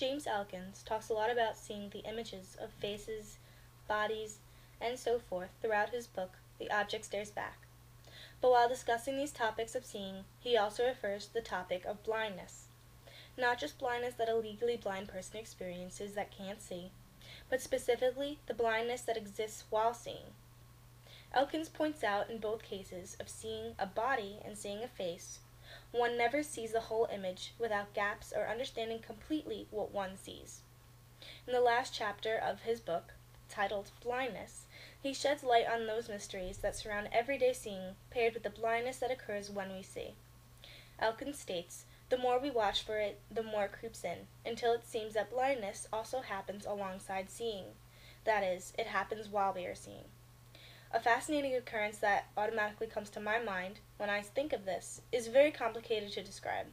James Elkins talks a lot about seeing the images of faces, bodies, and so forth throughout his book, The Object Stares Back. But while discussing these topics of seeing, he also refers to the topic of blindness. Not just blindness that a legally blind person experiences that can't see, but specifically the blindness that exists while seeing. Elkins points out in both cases of seeing a body and seeing a face, one never sees the whole image without gaps or understanding completely what one sees. In the last chapter of his book, titled Blindness, he sheds light on those mysteries that surround everyday seeing paired with the blindness that occurs when we see. Elkins states, the more we watch for it, the more it creeps in, until it seems that blindness also happens alongside seeing. That is, it happens while we are seeing. A fascinating occurrence that automatically comes to my mind when I think of this is very complicated to describe.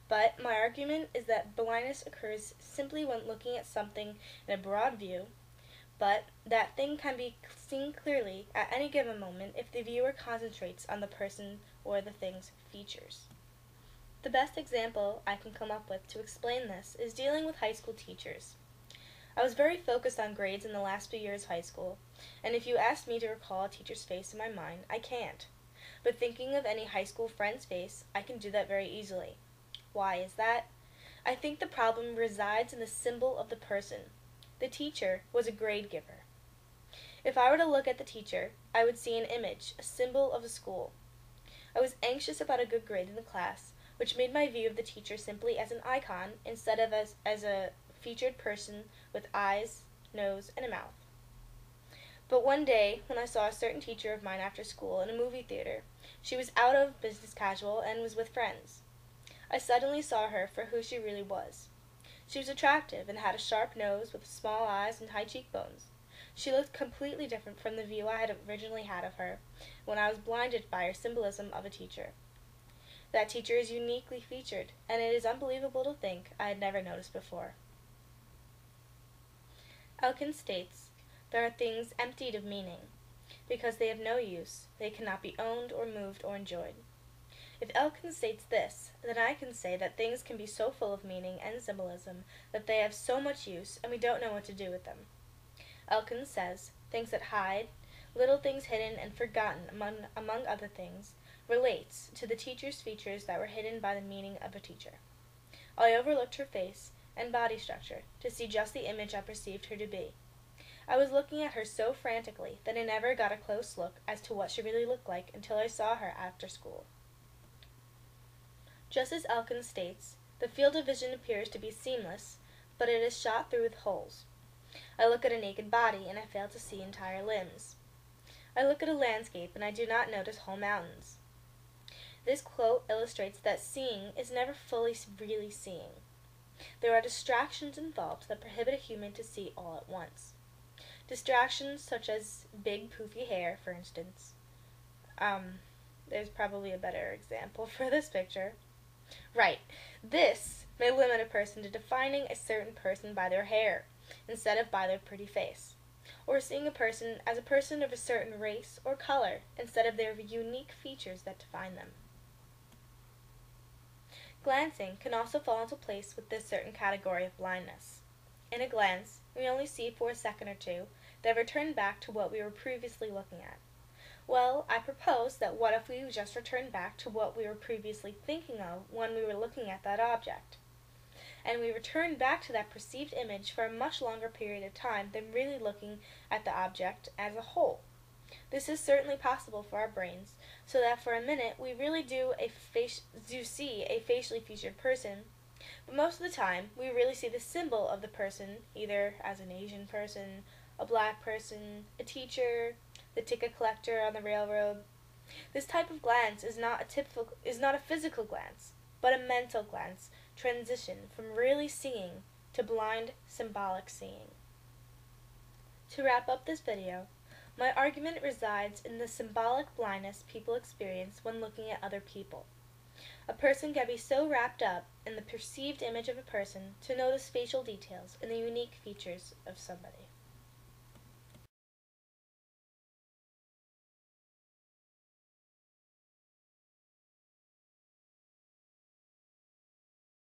But my argument is that blindness occurs simply when looking at something in a broad view, but that thing can be seen clearly at any given moment if the viewer concentrates on the person or the thing's features. The best example I can come up with to explain this is dealing with high school teachers. I was very focused on grades in the last few years of high school, and if you asked me to recall a teacher's face in my mind, I can't. But thinking of any high school friend's face, I can do that very easily. Why is that? I think the problem resides in the symbol of the person. The teacher was a grade giver. If I were to look at the teacher, I would see an image, a symbol of the school. I was anxious about a good grade in the class, which made my view of the teacher simply as an icon instead of as a featured person with eyes, nose, and a mouth. But one day, when I saw a certain teacher of mine after school in a movie theater, she was out of business casual and was with friends. I suddenly saw her for who she really was. She was attractive and had a sharp nose with small eyes and high cheekbones. She looked completely different from the view I had originally had of her when I was blinded by her symbolism of a teacher. That teacher is uniquely featured, and it is unbelievable to think I had never noticed before. Elkins states, there are things emptied of meaning. Because they have no use, they cannot be owned or moved or enjoyed. If Elkins states this, then I can say that things can be so full of meaning and symbolism that they have so much use and we don't know what to do with them. Elkins says, things that hide, little things hidden and forgotten among other things, relates to the teacher's features that were hidden by the meaning of a teacher. I overlooked her face and body structure to see just the image I perceived her to be. I was looking at her so frantically that I never got a close look as to what she really looked like until I saw her after school. Just as Elkins states, the field of vision appears to be seamless, but it is shot through with holes. I look at a naked body and I fail to see entire limbs. I look at a landscape and I do not notice whole mountains. This quote illustrates that seeing is never fully really seeing. There are distractions involved that prohibit a human to see all at once. Distractions such as big poofy hair, for instance. There's probably a better example for this picture. Right, this may limit a person to defining a certain person by their hair, instead of by their pretty face, or seeing a person as a person of a certain race or color, instead of their unique features that define them. Glancing can also fall into place with this certain category of blindness. In a glance, we only see for a second or two, then return back to what we were previously looking at. Well, I propose that what if we just return back to what we were previously thinking of when we were looking at that object? And we return back to that perceived image for a much longer period of time than really looking at the object as a whole. This is certainly possible for our brains, so that for a minute we really do see a facially featured person, but most of the time we really see the symbol of the person, either as an Asian person, a black person, a teacher, the ticket collector on the railroad. This type of glance is not a physical glance, but a mental glance, transition from really seeing to blind symbolic seeing. To wrap up this video, my argument resides in the symbolic blindness people experience when looking at other people. A person can be so wrapped up in the perceived image of a person to notice facial details and the unique features of somebody.